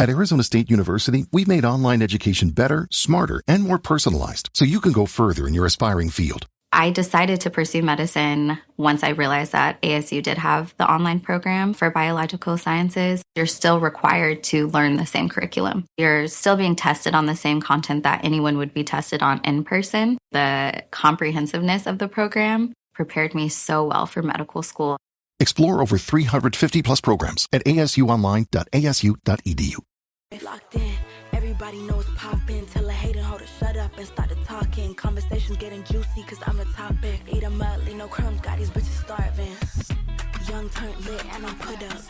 At Arizona State University, we've made online education better, smarter, and more personalized so you can go further in your aspiring field. I decided to pursue medicine once I realized that ASU did have the online program for biological sciences. You're still required to learn the same curriculum. You're still being tested on the same content that anyone would be tested on in person. The comprehensiveness of the program prepared me so well for medical school. Explore over 350 plus programs at asuonline.asu.edu. Locked in, everybody knows poppin'. Tell a hater hold it, shut up and start talking. Conversations getting juicy cause I'm the topic. Eat 'em up, leave no crumbs, got these bitches starving. Young turned lit and I'm put up.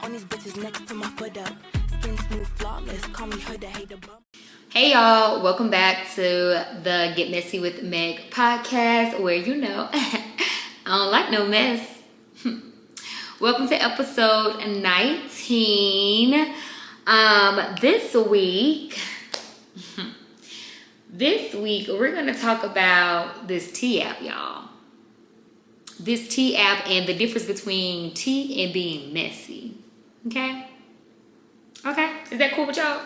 On these bitches next to my foot up. Skin smooth, flawless, call me her, the hater bump. Hey y'all, welcome back to the Get Messy with Meg podcast, where I don't like no mess. Welcome to episode 19. This week we're gonna talk about this tea app, y'all. This tea app and the difference between tea and being messy. Okay? Is that cool with y'all?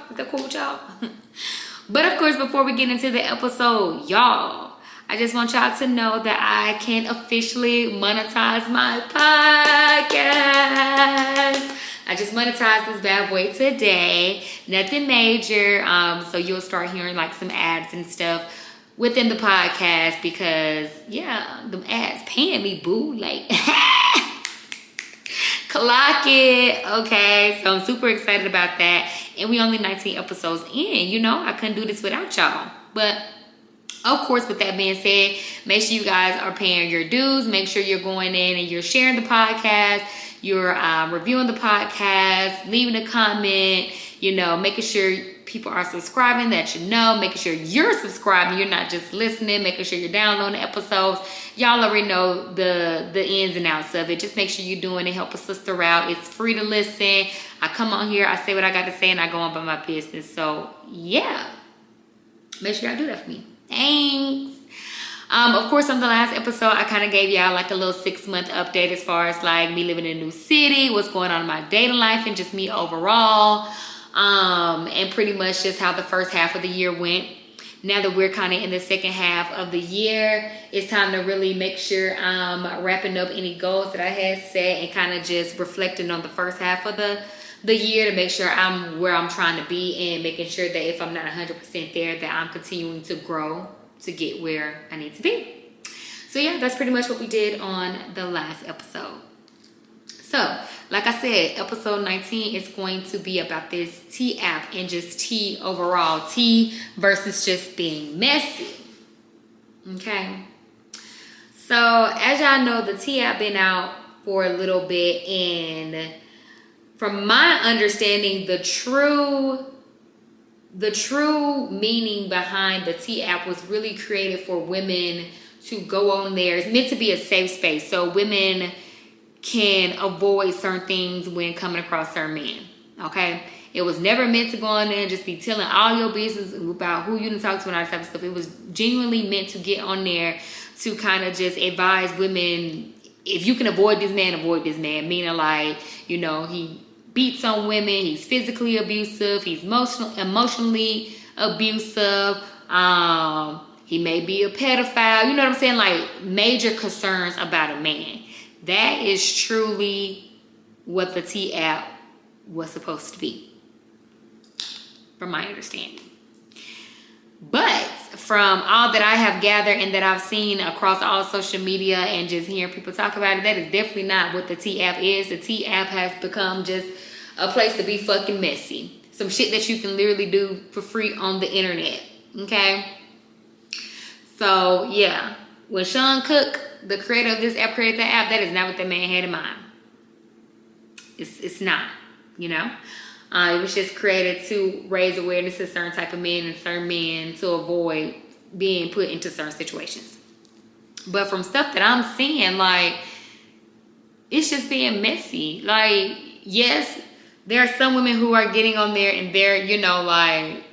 But of course, before we get into the episode, y'all, I just want y'all to know that I can officially monetize my podcast. I just monetized this bad boy today. Nothing major. So you'll start hearing like some ads and stuff within the podcast because, yeah, them ads paying me, boo. Like, clock it. Okay. So I'm super excited about that. And we only 19 episodes in. I couldn't do this without y'all. But of course, with that being said, make sure you guys are paying your dues. Make sure you're going in and you're sharing the podcast. You're reviewing the podcast, leaving a comment, making sure people are subscribing that making sure you're subscribing, you're not just listening, making sure you're downloading episodes. Y'all already know the ins and outs of it. Just make sure you're doing it. Help a sister out. It's free to listen. I come on here, I say what I got to say, and I go on by my business. So, yeah. Make sure y'all do that for me. Thanks. Of course, on the last episode, I kind of gave y'all like a little 6-month update as far as like me living in a new city, what's going on in my dating life, and just me overall. And pretty much just how the first half of the year went. Now that we're kind of in the second half of the year, it's time to really make sure I'm wrapping up any goals that I had set and kind of just reflecting on the first half of the year to make sure I'm where I'm trying to be and making sure that if I'm not 100% there, that I'm continuing to grow to get where I need to be. So yeah, that's pretty much what we did on the last episode. So, like I said, episode 19 is going to be about this tea app and just tea overall. Tea versus just being messy. Okay. So, as y'all know, the tea app been out for a little bit, and from my understanding, the true meaning behind the tea app was really created for women to go on there. It's meant to be a safe space so women can avoid certain things when coming across certain men. Okay? It was never meant to go on there and just be telling all your business about who you can talk to and all that type of stuff. It was genuinely meant to get on there to kind of just advise women, if you can avoid this man, meaning like, he beats on women, he's physically abusive, he's emotionally abusive, he may be a pedophile, you know what I'm saying? Like major concerns about a man. That is truly what the tea app was supposed to be, from my understanding. But from all that I have gathered and that I've seen across all social media and just hearing people talk about it, that is definitely not what the tea app is. The tea app has become just a place to be fucking messy. Some shit that you can literally do for free on the internet. Okay? So, yeah. When Sean Cook, the creator of this app, created the app, that is not what that man had in mind. It's not, It was just created to raise awareness to certain type of men and certain men to avoid being put into certain situations. But from stuff that I'm seeing, like, it's just being messy. Like, yes, there are some women who are getting on there and they're, like,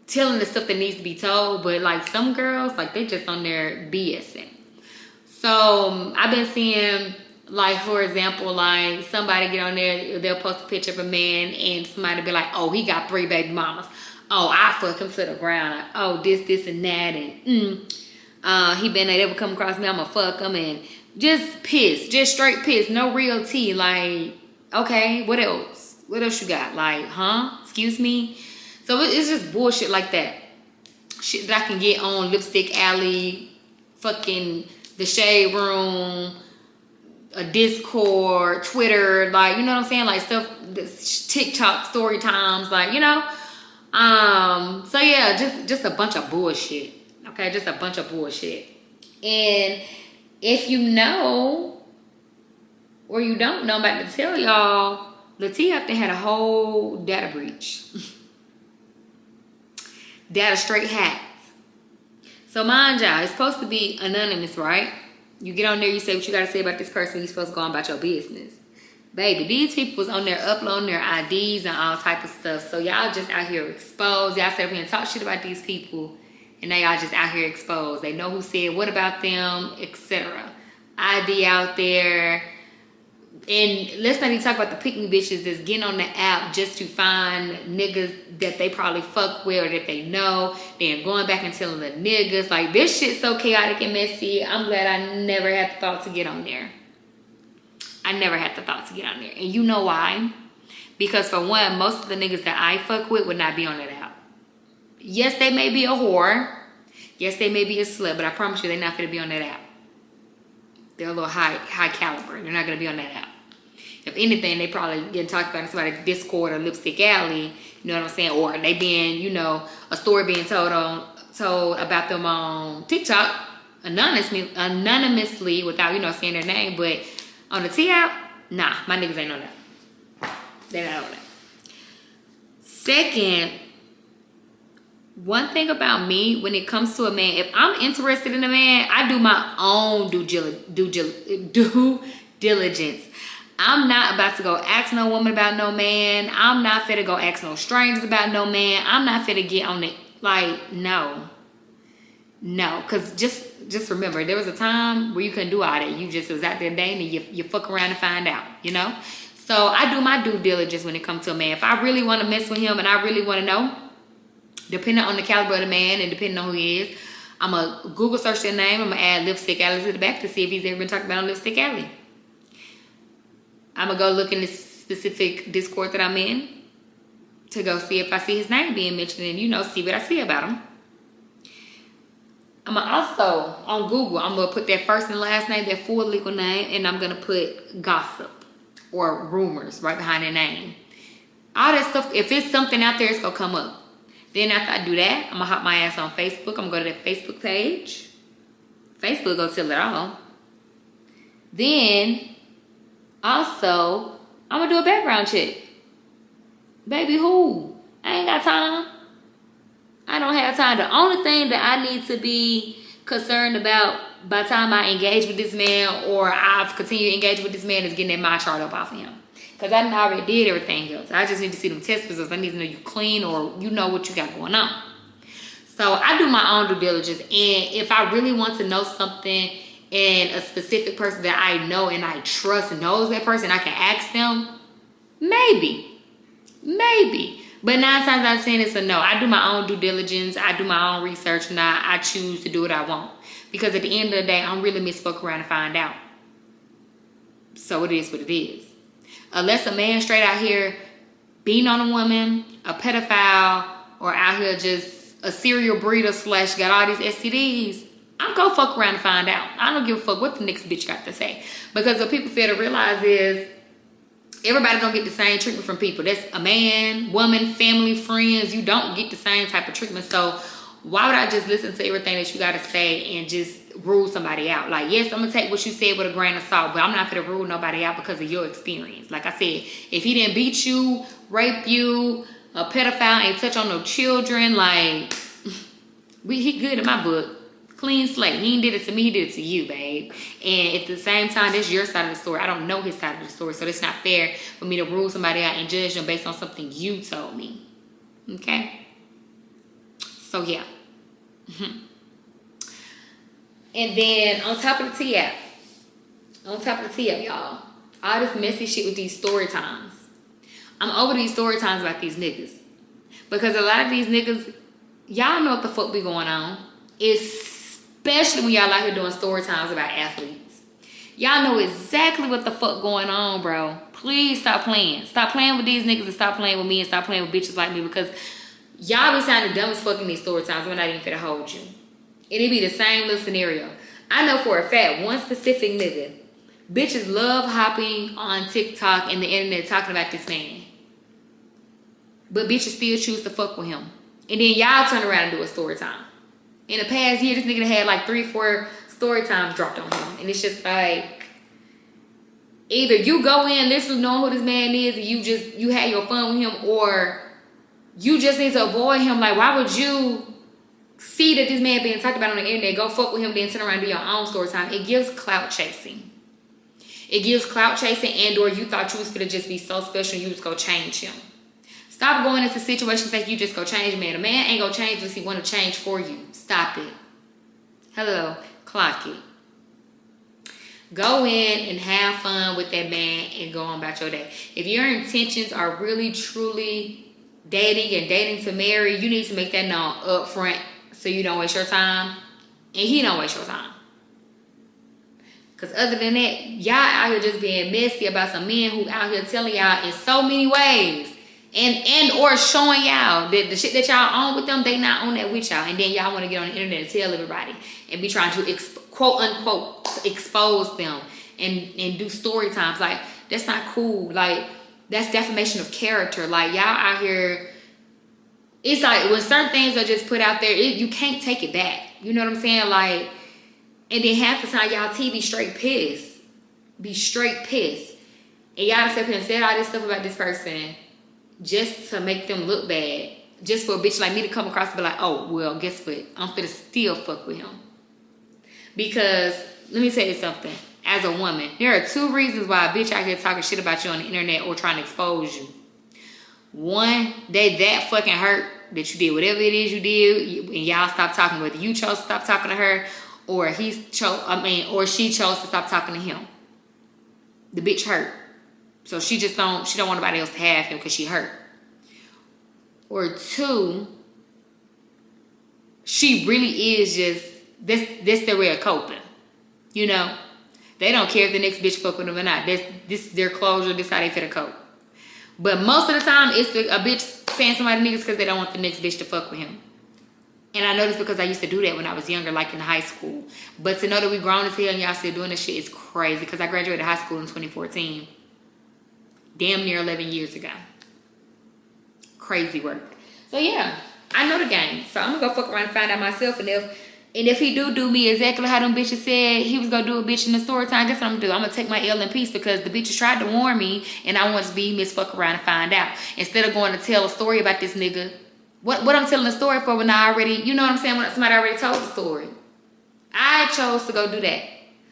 telling the stuff that needs to be told. But, like, some girls, like, they just on there BSing. So, I've been seeing Like, for example, like somebody get on there, they'll post a picture of a man and somebody be like, oh, he got 3 baby mamas. Oh, I fuck him to the ground. Like, oh, this, and that. And he been ever come across me, I'ma fuck him. And just piss. Just straight piss. No real tea. Like, okay, what else? What else you got? Like, huh? Excuse me? So it's just bullshit like that. Shit that I can get on Lipstick Alley, fucking The Shade Room, a Discord, Twitter, like, you know what I'm saying? Like stuff, TikTok story times, like, you know? So yeah, just a bunch of bullshit. Okay, just a bunch of bullshit. And if you know, or you don't know, I'm about to tell y'all, Latia up there had a whole data breach. Data straight hacks. So mind y'all, it's supposed to be anonymous, right? You get on there, you say what you gotta say about this person, you're supposed to go on about your business. Baby, these people was on there uploading their IDs and all type of stuff. So y'all just out here exposed. Y'all sit up here and talk shit about these people, and now y'all just out here exposed. They know who said what about them, etc. ID out there. And let's not even talk about the pick-me bitches that's getting on the app just to find niggas that they probably fuck with or that they know. Then going back and telling the niggas. Like, this shit's so chaotic and messy. I'm glad I never had the thought to get on there. I never had the thought to get on there. And you know why? Because for one, most of the niggas that I fuck with would not be on that app. Yes, they may be a whore. Yes, they may be a slut. But I promise you, they're not going to be on that app. They're a little high caliber. They're not going to be on that app. If anything, they probably getting talked about in somebody's Discord or Lipstick Alley, you know what I'm saying? Or they being, you know, a story being told about them on TikTok anonymously without, you know, saying their name. But on the T app, nah, my niggas ain't on that. They're not on that. Second, one thing about me, when it comes to a man, if I'm interested in a man, I do my own due diligence. I'm not about to go ask no woman about no man. I'm not finna go ask no strangers about no man. I'm not finna get on it. Like, no. No, because just remember, there was a time where you couldn't do all that. You just was out there dating and you fuck around and find out, you know? So I do my due diligence when it comes to a man. If I really want to mess with him and I really want to know, depending on the caliber of the man and depending on who he is, I'm going to Google search their name. I'm going to add Lipstick Alley to the back to see if he's ever been talked about on Lipstick Alley. I'm going to go look in this specific Discord that I'm in to go see if I see his name being mentioned and, you know, see what I see about him. I'm going to also, on Google, I'm going to put their first and last name, their full legal name, and I'm going to put gossip or rumors right behind their name. All that stuff, if it's something out there, it's going to come up. Then after I do that, I'm going to hop my ass on Facebook. I'm going to go to that Facebook page. Facebook will tell it all. Then, also, I'm going to do a background check. Baby, who? I ain't got time. I don't have time. The only thing that I need to be concerned about by the time I engage with this man or I've continued to engage with this man is getting that my chart up off of him. Because I already did everything else. I just need to see them test results. I need to know you clean or you know what you got going on. So I do my own due diligence. And if I really want to know something and a specific person that I know and I trust knows that person, I can ask them, maybe. But 9 times out of 10, it's a no. I do my own due diligence. I do my own research, and I choose to do what I want. Because at the end of the day, I'm really misfuck around to find out. So it is what it is. Unless a man straight out here beating on a woman, a pedophile, or out here just a serial breeder / got all these STDs, I'm gonna fuck around and find out. I don't give a fuck what the next bitch got to say. Because what people fail to realize is everybody don't get the same treatment from people. That's a man, woman, family, friends. You don't get the same type of treatment. So why would I just listen to everything that you got to say and just rule somebody out? Like, yes, I'm going to take what you said with a grain of salt, but I'm not going to rule nobody out because of your experience. Like I said, if he didn't beat you, rape you, a pedophile, ain't touch on no children, like, he good in my book. Clean slate. He ain't did it to me, he did it to you, babe. And at the same time, that's your side of the story. I don't know his side of the story, so it's not fair for me to rule somebody out and judge them based on something you told me. Okay? So, yeah. And then, on top of the T app, On top of the tea up, y'all. All this messy shit with these story times. I'm over these story times about these niggas. Because a lot of these niggas, y'all know what the fuck be going on. Especially when y'all out here doing story times about athletes. Y'all know exactly what the fuck going on, bro. Please stop playing. Stop playing with these niggas and stop playing with me and stop playing with bitches like me, because y'all be sounding dumb as fuck in these story times. We're not even finna hold you. It'd be the same little scenario. I know for a fact, one specific nigga, bitches love hopping on TikTok and the internet talking about this man. But bitches still choose to fuck with him. And then y'all turn around and do a story time. In the past year, this nigga had like 3-4 story times dropped on him. And it's just like, either you go in literally knowing who this man is and you had your fun with him, or you just need to avoid him. Like, why would you see that this man being talked about on the internet, go fuck with him, then turn around and do your own story time? It gives clout chasing. It gives clout chasing, and or you thought you was gonna just be so special you was gonna change him. Stop going into situations that you just go change a man. A man ain't gonna change unless he want to change for you. Stop it. Hello, clock it. Go in and have fun with that man and go on about your day. If your intentions are really, truly dating and dating to marry, you need to make that known up front so you don't waste your time and he don't waste your time. Because other than that, y'all out here just being messy about some men who out here telling y'all in so many ways and or showing y'all that the shit that y'all own with them, they not on that with y'all. And then y'all want to get on the internet and tell everybody and be trying to quote unquote expose them and do story times. Like, that's not cool. Like, that's defamation of character. Like, y'all out here, it's like when certain things are just put out there, you can't take it back. You know what I'm saying? Like, and then half the time y'all be straight pissed. Be straight pissed. And y'all sit here and said all this stuff about this person just to make them look bad. Just for a bitch like me to come across and be like, oh, well, guess what? I'm finna still fuck with him. Because, let me tell you something. As a woman, there are 2 reasons why a bitch out here talking shit about you on the internet or trying to expose you. One, they that fucking hurt that you did whatever it is you did and y'all stopped talking. Whether you chose to stop talking to her or or she chose to stop talking to him. The bitch hurt. So she don't want nobody else to have him because she hurt. Or 2, she really is just, this their way of coping. You know? They don't care if the next bitch fuck with them or not. This is their closure. This is how they fit a cope. But most of the time, it's a bitch saying somebody niggas because they don't want the next bitch to fuck with him. And I know this because I used to do that when I was younger, like in high school. But to know that we grown as hell and y'all still doing this shit is crazy. Because I graduated high school in 2014. Damn near 11 years ago. Crazy work. So yeah, I know the game. So I'm gonna go fuck around and find out myself. And if he do me exactly how them bitches said he was gonna do a bitch in the story time, guess what I'm gonna do? I'm gonna take my L in peace because the bitches tried to warn me and I want to be fuck around and find out. Instead of going to tell a story about this nigga. What I'm telling the story for when I already, you know what I'm saying? When somebody already told the story. I chose to go do that.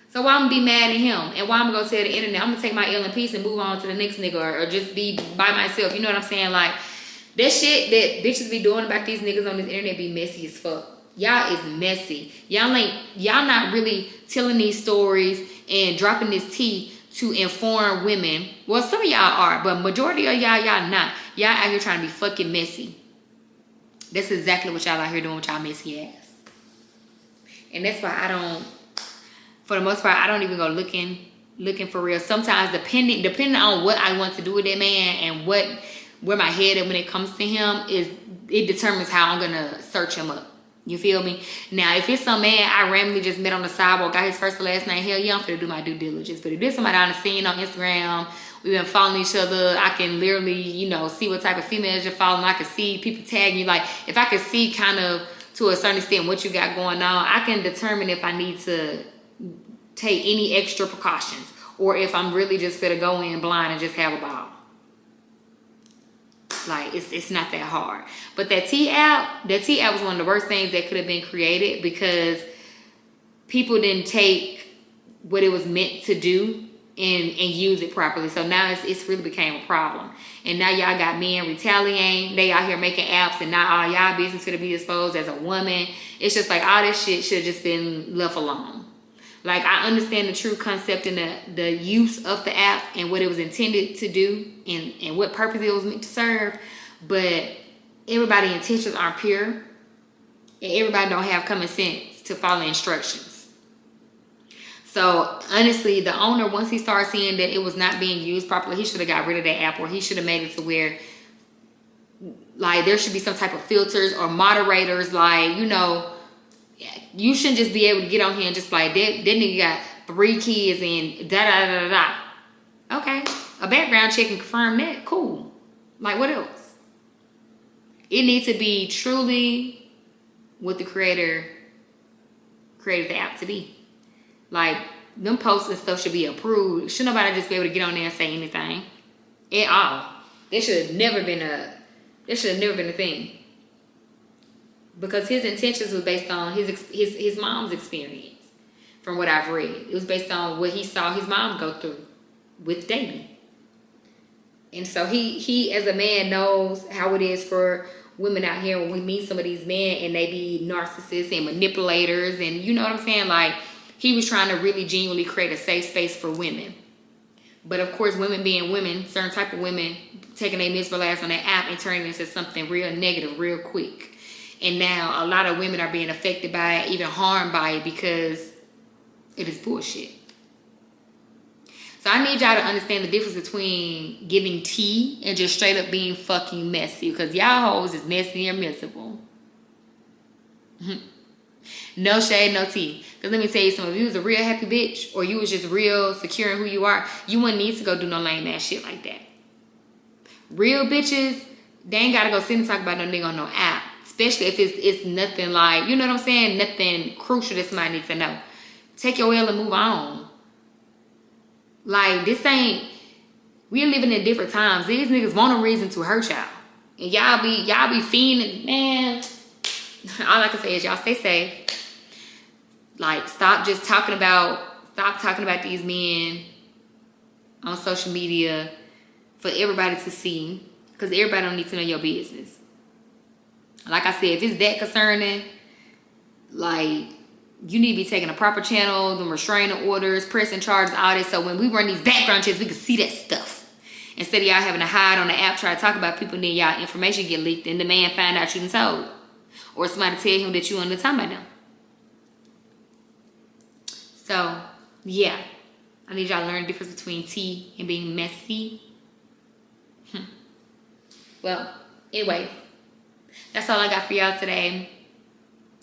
So why I'm gonna be mad at him? And why I'm gonna go tell the internet? I'm gonna take my L in peace and move on to the next nigga or just be by myself. You know what I'm saying? Like, that shit that bitches be doing about these niggas on this internet be messy as fuck. Y'all is messy. Y'all not really telling these stories and dropping this tea to inform women. Well, some of y'all are, but majority of y'all not. Y'all out here trying to be fucking messy. That's exactly what y'all out here doing with y'all messy ass. And that's why for the most part, I don't even go looking for real. Sometimes depending on what I want to do with that man and where my head is when it comes to him, it determines how I'm gonna search him up. You feel me? Now, if it's some man I randomly just met on the sidewalk, got his first and last name, hell yeah, I'm finna do my due diligence. But if there's somebody I've seen on Instagram, we've been following each other, I can literally, see what type of females you're following. I can see people tagging you. Like, if I can see kind of to a certain extent what you got going on, I can determine if I need to take any extra precautions or if I'm really just finna go in blind and just have a ball. Like, it's not that hard. But that T app was one of the worst things that could have been created because people didn't take what it was meant to do and use it properly. So now it's really became a problem. And now y'all got men retaliating. They out here making apps and now all y'all business gonna be exposed as a woman. It's just like all this shit should have just been left alone. Like, I understand the true concept and the use of the app and what it was intended to do and what purpose it was meant to serve. But everybody's intentions aren't pure. And everybody don't have common sense to follow instructions. So, honestly, the owner, once he started seeing that it was not being used properly, he should have got rid of that app, or he should have made it to where, like, there should be some type of filters or moderators, like, you know, you shouldn't just be able to get on here and just like, that nigga got 3 kids and da-da-da-da-da. Okay, a background check and confirm that, cool. Like, what else? It needs to be truly what the creator created the app to be. Like, them posts and stuff should be approved. Should nobody just be able to get on there and say anything at all? There should have never been a thing. Because his intentions was based on his mom's experience. From what I've read, it was based on what he saw his mom go through with dating. And so he as a man knows how it is for women out here when we meet some of these men and they be narcissists and manipulators, and you know what I'm saying? Like, he was trying to really genuinely create a safe space for women. But of course, women being women, certain type of women taking their miserable ass on that app and turning it into something real negative real quick. And now a lot of women are being affected by it, even harmed by it, because it is bullshit. So I need y'all to understand the difference between giving tea and just straight up being fucking messy. Because y'all hoes is messy and miserable. No shade, no tea. Because let me tell you something. If you was a real happy bitch, or you was just real secure in who you are, you wouldn't need to go do no lame ass shit like that. Real bitches, they ain't got to go sit and talk about no nigga on no app. Especially if it's nothing like, you know what I'm saying? Nothing crucial that somebody needs to know. Take your L and move on. Like, this ain't, we're living in different times. These niggas want a reason to hurt y'all. And y'all be fiending, man. All I can say is y'all stay safe. Like, stop talking about these men on social media for everybody to see. Because everybody don't need to know your business. Like I said, if it's that concerning, like, you need to be taking a proper channel, them restraining orders, pressing charges, all this. So when we run these background checks, we can see that stuff. Instead of y'all having to hide on the app, try to talk about people, and then y'all information get leaked, and the man find out you done told. Or somebody tell him that you under time by them. So, yeah. I need y'all to learn the difference between tea and being messy. Well, anyway. That's all I got for y'all today.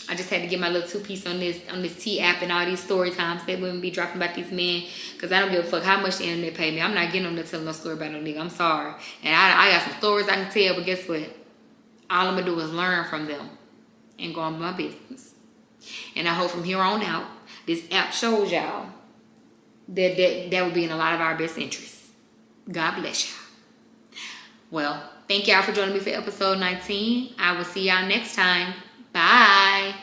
I just had to get my little 2-piece on this T app and all these story times that women be dropping about these men. Because I don't give a fuck how much the internet pay me. I'm not getting on there telling no story about no nigga. I'm sorry. And I got some stories I can tell, but guess what? All I'm going to do is learn from them and go on with my business. And I hope from here on out, this app shows y'all that would be in a lot of our best interests. God bless y'all. Well, thank y'all for joining me for episode 19. I will see y'all next time. Bye.